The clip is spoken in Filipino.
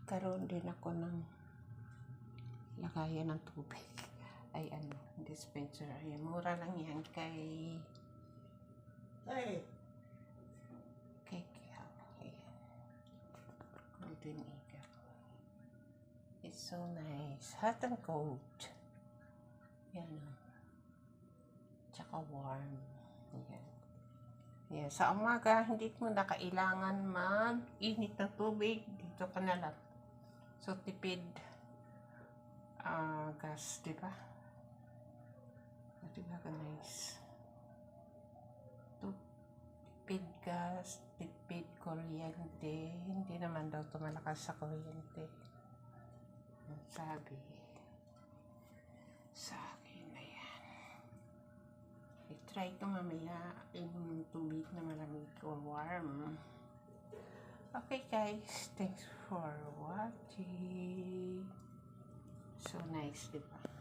Karoon din ako ng lagayan ng tubig. Ay dispenser. Ay, mura lang yan kay Golden Eagle. It's so nice. Hot and cold. Yan o. Tsaka warm. Yan. Yan. Sa umaga, hindi mo na kailangan mag-init ng tubig. Dito ka na lang. So, tipid gas, diba? Diba ka nice? Tipid gas, tipid kuryente. Hindi naman daw tumalakas sa kuryente. Sabi sa akin na yan. I-try ko mamaya yung tubig na malamig or warm. Okay guys, thanks for watching. So nice, diba?